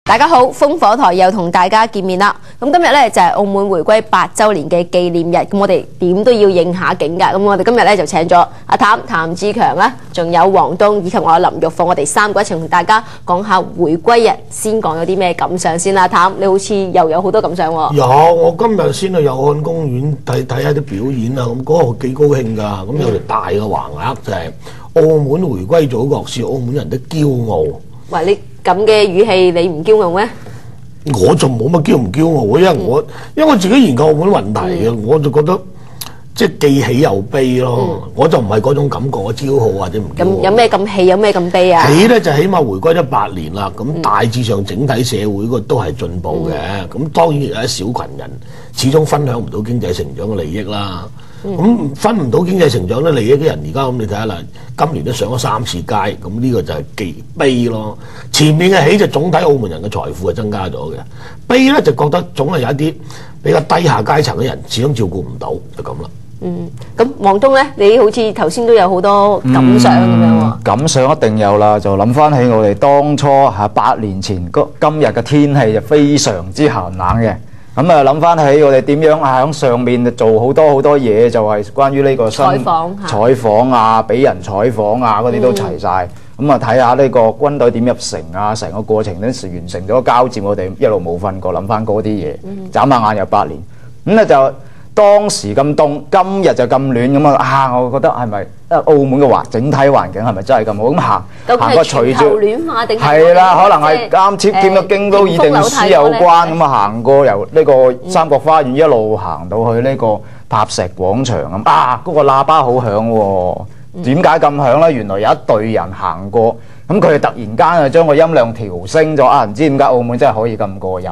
大家好，烽火台又同大家見面啦。咁今日咧就係澳門回歸8週年嘅紀念日，咁我哋點都要應下景㗎。咁我哋今日咧就請咗阿譚志強啦，仲有黃東以及我林玉鳳，我哋三個一齊同大家講下回歸日。先講有啲咩感想先啦，譚，你好似又有好多感想喎。有，我今日先去佑漢公園睇下啲表演啊，咁嗰個幾高興㗎。咁有條大嘅橫額就係澳門回歸祖國是澳門人的驕傲。喂，你咁嘅語氣，你唔驕傲咩？我就冇乜驕唔驕傲，因為我自己研究澳門問題嘅，我就覺得即係既喜又悲咯。我就唔係嗰種感覺，我驕傲或者唔驕傲。咁有咩咁喜，有咩咁悲啊？喜咧就起碼回歸咗8年啦，咁大致上整體社會個都係進步嘅。咁當然有一小群人始終分享唔到經濟成長嘅利益啦。咁分唔到經濟成長嘅利益嘅人，而家咁你睇下啦，今年都上咗3次街，咁呢個就係既悲咯。前面嘅喜就總體澳門人嘅財富係增加咗嘅，悲咧就覺得總係有一啲比較低下階層嘅人始終照顧唔到，就咁啦。咁黃東咧，你好似頭先都有好多感想咁樣喎。感想一定有啦，就諗翻起我哋當初8年前今日嘅天氣就非常之寒冷嘅。咁啊諗翻起我哋點樣喺上面做好多嘢，就係關於呢個採訪啊，俾人採訪啊嗰啲都齊晒。咁啊睇下呢個軍隊點入城啊，成個過程都完成咗交接，我哋一路冇瞓過，諗翻嗰啲嘢，眨下眼又8年。咁咧就當時咁凍，今日就咁暖咁啊！我覺得係咪澳門嘅整體環境係咪真係咁好？咁行過隨住係啦，可能係啱添咗京都議定書有關咁啊，行過由呢個三角花園一路行到去呢個塔石廣場咁啊！嗰個喇叭好響喎，點解咁響呢？原來有一隊人行過，咁佢哋突然間啊將個音量調升咗啊！唔知點解澳門真係可以咁過癮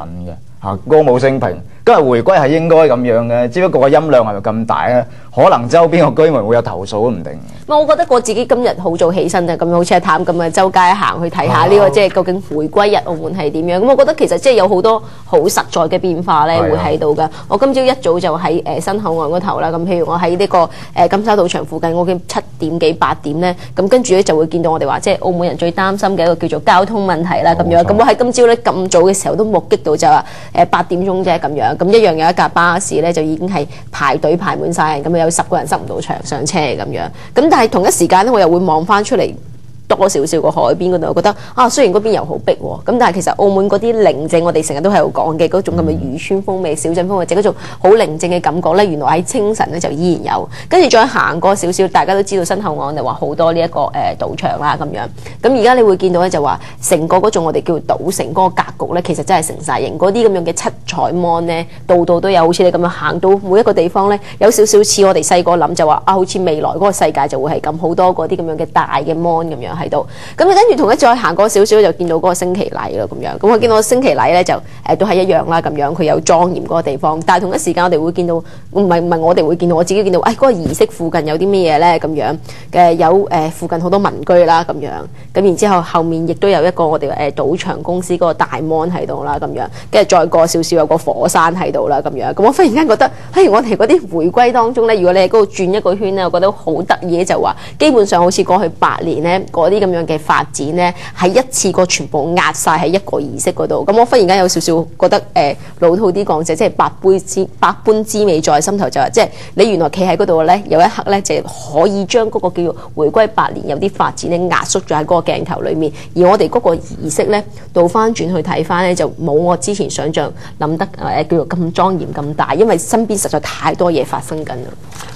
嘅歌舞升平。今日回歸係應該咁樣嘅，只不過個音量係咪咁大咧？可能周邊個居民會有投訴都唔定。我覺得我自己今日好早起身就咁，好似阿譚咁啊，周街行去睇下呢個即係究竟回歸日澳門係點樣。咁我覺得其實即係有好多好實在嘅變化咧，會喺度㗎。我今朝一早就喺新口岸嗰頭啦。咁譬如我喺呢個金沙賭場附近，我見7點幾8點咧，咁跟住咧就會見到我哋話即係澳門人最擔心嘅一個叫做交通問題啦咁樣。咁我喺今朝咧咁早嘅時候都目擊到就話8點鐘啫咁樣。咁一樣有一架巴士咧，就已經係排隊排滿晒人，咁有10個人塞唔到場上車咁樣。咁但係同一時間咧，我又會望翻出嚟多少少個海邊嗰度，我覺得啊，雖然嗰邊又好逼喎，咁但係其實澳門嗰啲寧靜，我哋成日都喺度講嘅嗰種咁嘅漁村風味、小鎮風味，即係嗰種好寧靜嘅感覺咧，原來喺清晨咧就依然有。跟住再行過少少，大家都知道新口岸就話好多呢一個賭場啦咁樣。咁而家你會見到咧就話成個嗰種我哋叫賭城嗰個格局咧，其實真係成晒型。嗰啲咁樣嘅七彩 mon 咧，度度都有，好似你咁樣行到每一個地方咧，有少少似我哋細個諗就話啊，好似未來嗰個世界就會係咁，好多嗰啲咁樣嘅大嘅 mon 咁樣喺度。咁跟住同一再行過少少就見到嗰個升旗禮咯咁樣。咁我見到升旗禮咧就都係一樣啦咁樣，佢有莊嚴嗰個地方。但係同一時間我哋會見到，唔係我哋會見到，我自己見到，嗰個儀式附近有啲咩嘢咧咁樣有附近好多民居啦咁樣。咁然之後面亦都有一個我哋賭場公司嗰個大 mon 喺度啦咁樣。跟住再過少少有個火山喺度啦咁樣。咁我忽然間覺得，我哋嗰啲回歸當中咧，如果你喺嗰度轉一個圈咧，我覺得好得意就話，基本上好似過去8年咧嗰啲咁樣嘅發展咧，係一次過全部壓晒喺一個儀式嗰度。咁我忽然間有少少覺得老土啲講就即係百般滋味在心頭，就話即係你原來企喺嗰度咧，有一刻咧就可以將嗰個叫做回歸8年有啲發展咧壓縮咗喺嗰個鏡頭裏面。而我哋嗰個儀式咧倒翻轉去睇翻咧，就冇我之前想象諗得叫做咁莊嚴咁大，因為身邊實在太多嘢發生緊啦。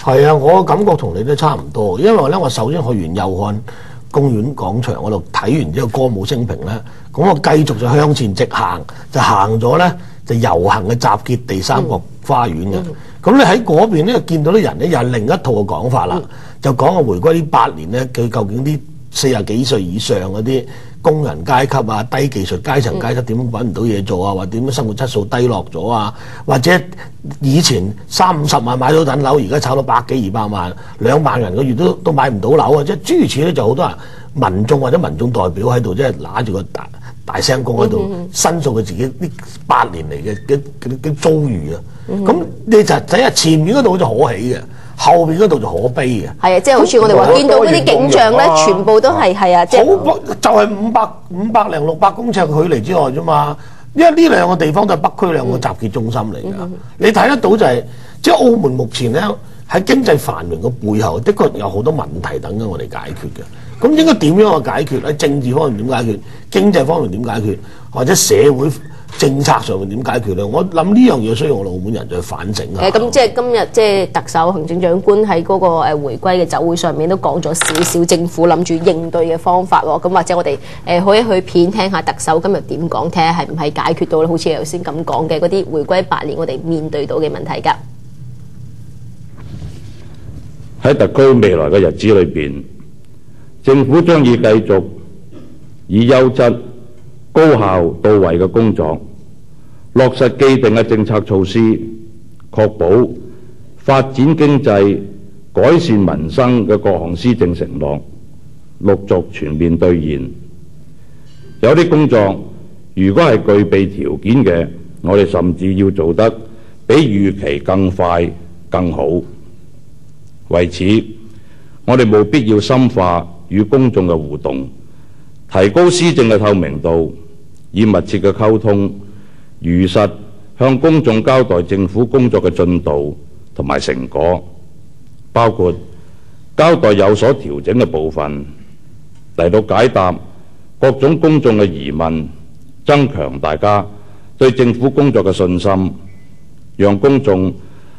係啊，我感覺同你都差唔多，因為咧我首先去完佑漢公園廣場嗰度睇完之後歌舞升平咧，咁我繼續就向前直行，就行咗咧就遊行嘅集結地三角花園嘅。咁你喺嗰邊咧見到啲人咧又係另一套嘅講法啦，就講個回歸呢8年咧，佢究竟啲40幾歲以上嗰啲工人階級啊、低技術階層階級點樣揾唔到嘢做啊，或者點樣生活質素低落咗啊，或者以前30-50萬買到棟樓，而家炒到100幾200萬，2萬人個月都買唔到樓啊！即係諸如此類，就好多人民眾或者民眾代表喺度，即係揦住個大聲公喺度申訴佢自己呢8年嚟嘅遭遇啊！咁你就睇下前面嗰度好似可喜嘅，後邊嗰度就可悲嘅。係啊，即係好似我哋話見到嗰啲景象咧，全部都係啊，即係好就係500零600公尺距離之外啫嘛。因為呢兩個地方都係北區兩個集結中心嚟㗎。你睇得到就係即係澳門目前咧喺經濟繁榮嘅背後，的確有好多問題等緊我哋解決嘅。咁應該點樣去解決？喺政治方面點解決？經濟方面點解決？或者社會政策上面點解決咧？我諗呢樣嘢需要我哋澳門人去反省下。咁即係今日即係特首行政長官喺嗰個回歸嘅酒會上面都講咗少少政府諗住應對嘅方法喎。咁或者我哋可以去片聽下特首今日點講，睇下係唔係解決到好似頭先咁講嘅嗰啲回歸8年我哋面對到嘅問題㗎。喺特區未來嘅日子裏邊，政府將以繼續以優質、高效、到位嘅工作，落實既定嘅政策措施，確保發展經濟、改善民生嘅各項施政承諾陸續全面兌現。有啲工作如果係具備條件嘅，我哋甚至要做得比預期更快、更好。為此，我哋務必要深化與公眾嘅互動，提高施政嘅透明度，以密切嘅溝通，如實向公眾交代政府工作嘅進度同埋成果，包括交代有所調整嘅部分，嚟到解答各種公眾嘅疑問，增強大家對政府工作嘅信心，讓公眾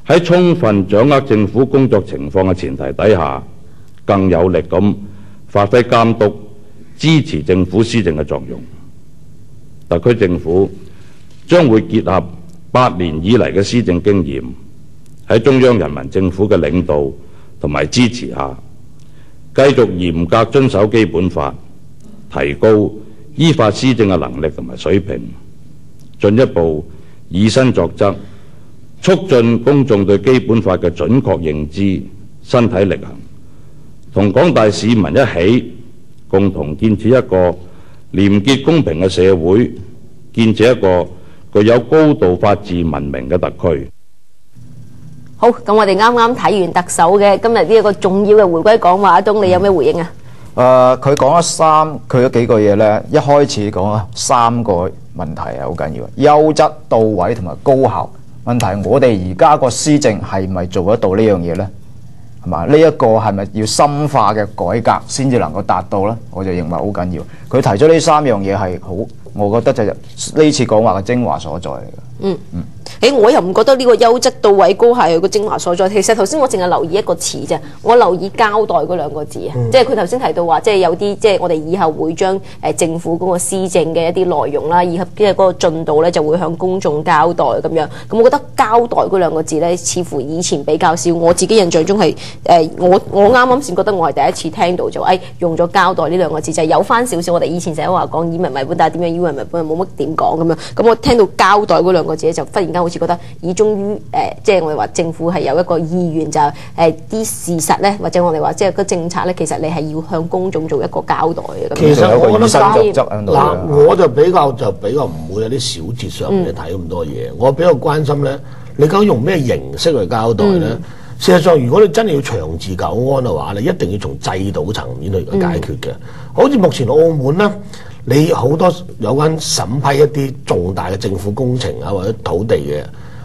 喺充分掌握政府工作情況嘅前提底下，更有力咁發揮監督、支持政府施政嘅作用。特區政府將會結合8年以嚟嘅施政經驗，喺中央人民政府嘅領導同埋支持下，繼續嚴格遵守基本法，提高依法施政嘅能力同埋水平，進一步以身作則，促進公眾對基本法嘅準確認知、身體力行，同廣大市民一起，共同建設一個廉潔公平嘅社會，建設一個具有高度法治文明嘅特區。好，咁我哋啱啱睇完特首嘅今日呢一個重要嘅回歸講話，阿東你有咩回應啊？佢講咗佢嗰幾個嘢咧，一開始講3個問題係好緊要，優質、到位同埋高效。問題我哋而家個施政係咪做得到呢樣嘢呢？係嘛？呢一個係咪要深化嘅改革先至能夠達到呢？我就認為好緊要。佢提出呢3樣嘢係好，我覺得就係呢次講話嘅精華所在嚟嘅。我又唔覺得呢個優質到位高效係個精華所在。其實頭先我淨係留意一個詞啫，我留意交代嗰2個字啊。即係佢頭先提到話，即係有啲即係我哋以後會將政府嗰個施政嘅一啲內容啦，以及即係嗰個進度咧，就會向公眾交代咁樣。咁我覺得交代嗰2個字咧，似乎以前比較少。我自己印象中係我啱啱先覺得我係第一次聽到就用咗交代呢2個字，就係有翻少少我哋以前成日話講以民為本，但係點樣以民為本冇乜點講咁樣。咁我聽到交代嗰2個字咧，就忽然間好似覺得終於即係我哋話政府係有一個意願，就係啲事實咧，或者我哋話即係個政策咧，其實你係要向公眾做一個交代嘅。其實我覺得嗱，我就比較唔會有啲小節上面睇咁多嘢。我比較關心咧，你究竟用咩形式去交代咧？事實上，如果你真係要長治久安嘅話，你一定要從制度層面去解決嘅。好似目前澳門咧，你好多有關審批一啲重大嘅政府工程啊，或者土地嘅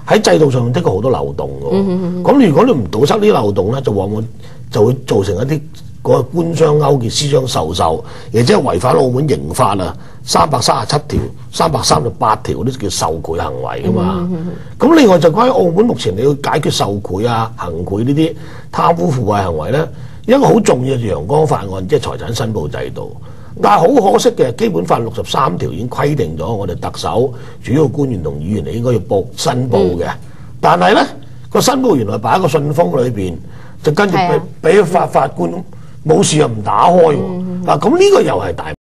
喺制度上面的確好多漏洞嘅。咁如果你唔堵塞呢啲漏洞咧，就往往就會造成一啲嗰個官商勾結、私相授受，亦即係違反澳門刑法啊337條、338條嗰啲叫受賄行為噶嘛。咁另外就關於澳門目前你要解決受賄啊、行賄呢啲貪污腐敗行為咧，一個好重要嘅陽光法案，即係財產申報制度。但係好可惜嘅，基本法63條已經規定咗，我哋特首、主要官員同議員你應該要申報嘅。但係咧個申報原來擺喺個信封裏邊，就跟住俾法官冇事又唔打開喎。嗱咁呢個又係大